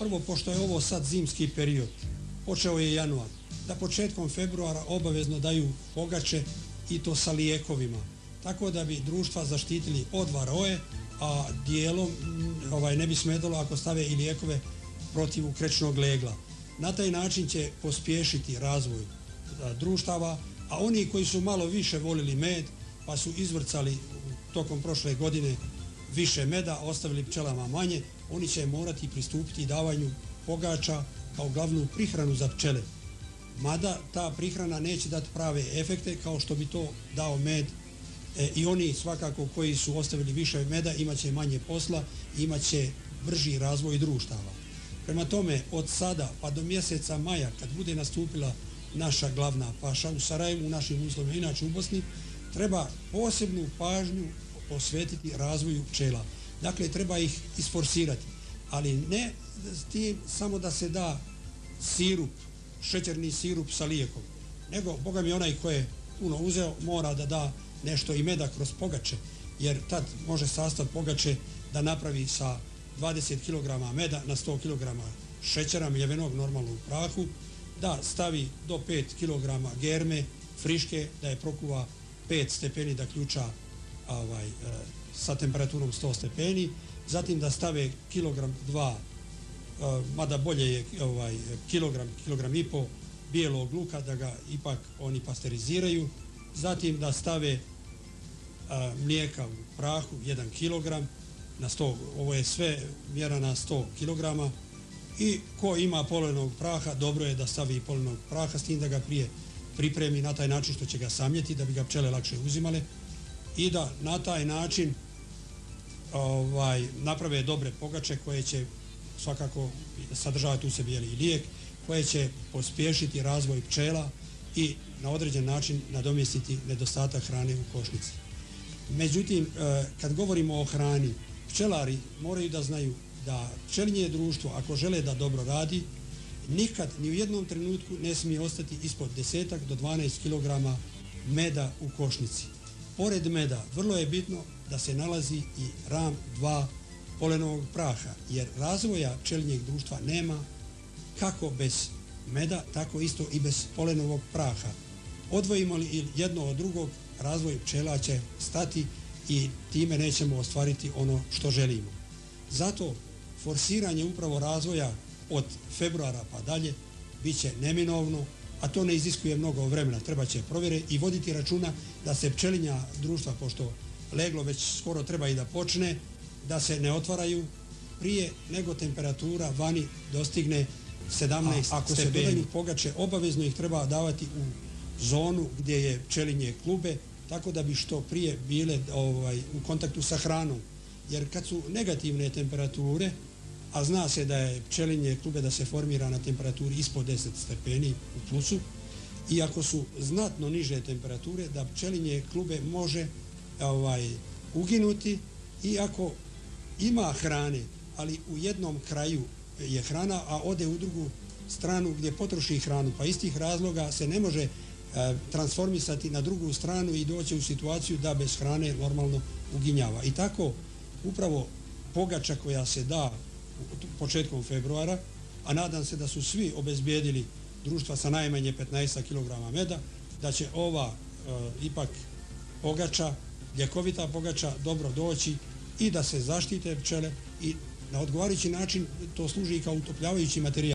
Prvo, pošto je ovo sad zimski period, počeo je januar, da početkom februara obavezno daju pogače i to sa lijekovima, tako da bi društva zaštitili od varoje, a dijelom ne bi smetalo ako stave i lijekove protiv krečnog legla. Na taj način će pospješiti razvoj društava, a oni koji su malo više volili med pa su izvrcali tokom prošle godine više meda, ostavili pčelama manje, oni će morati pristupiti davanju pogača kao glavnu prihranu za pčele. Mada ta prihrana neće dati prave efekte kao što bi to dao med i oni svakako koji su ostavili više meda imat će manje posla, imat će brži razvoj društava. Prema tome, od sada pa do mjeseca maja, kad bude nastupila naša glavna paša u Sarajevu, u našim uslovima, inače u Bosni, treba posebnu pažnju posvetiti razvoju pčela. Dakle, treba ih isforsirati, ali ne s tim samo da se da sirup, šećerni sirup sa lijekom, nego, boga mi, onaj ko je puno uzeo mora da da nešto i meda kroz pogače, jer tad može sastav pogače da napravi sa 20 kg meda na 100 kg šećera, mljevenog, normalnog u prahu, da stavi do 5 kg germe, friške, da je prokuva 5 stepeni, da ključa sa temperaturom 100 stepeni, zatim da stave kilogram 2, mada bolje je kilogram i po bijelog luka, da ga ipak oni pasteriziraju, zatim da stave mlijeka u prahu 1 kg na 100, ovo je sve mjera na 100 kg, i ko ima polenog praha, dobro je da stavi polenog praha, s tim da ga prije pripremi na taj način što će ga samljeti, da bi ga pčele lakše uzimale, i da na taj način naprave dobre pogače koje će svakako sadržavati u sebi i lijek, koje će pospješiti razvoj pčela i na određen način nadomjestiti nedostatak hrane u košnici. Međutim, kad govorimo o hrani, pčelari moraju da znaju da pčelinje društvo, ako žele da dobro radi, nikad, ni u jednom trenutku ne smije ostati ispod 10 do 12 kg meda u košnici. Pored meda, vrlo je bitno da se nalazi i ram 2 polenovog praha, jer razvoja pčelinjeg društva nema kako bez meda, tako isto i bez polenovog praha. Odvojimo li jedno od drugog, razvoj pčela će stati i time nećemo ostvariti ono što želimo. Zato forsiranje upravo razvoja od februara pa dalje bit će neminovno, a to ne iziskuje mnogo vremena. Treba će provjere i voditi računa da se pčelinja društva, pošto leglo već skoro treba i da počne, da se ne otvaraju prije nego temperatura vani dostigne 17 stepeni. Ako se dodaju pogače, obavezno ih treba davati u zonu gdje je pčelinje klube, tako da bi što prije bile u kontaktu sa hranom. Jer kad su negativne temperature, a zna se da je pčelinje klube da se formira na temperaturi ispod 10 stepeni u plusu, i ako su znatno niže temperature, da pčelinje klube može uginuti, i ako ima hrane, ali u jednom kraju je hrana, a ode u drugu stranu gdje potroši hranu, pa iz tih razloga se ne može transformisati na drugu stranu i doći u situaciju da bez hrane normalno uginjava. I tako upravo pogača koja se da početkom februara, a nadam se da su svi obezbijedili društva sa najmanje 15 kg meda, da će ova ipak pogača, ljekovita pogača, dobro doći i da se zaštite pčele, i na odgovarajući način to služi i kao utopljavajući materijal.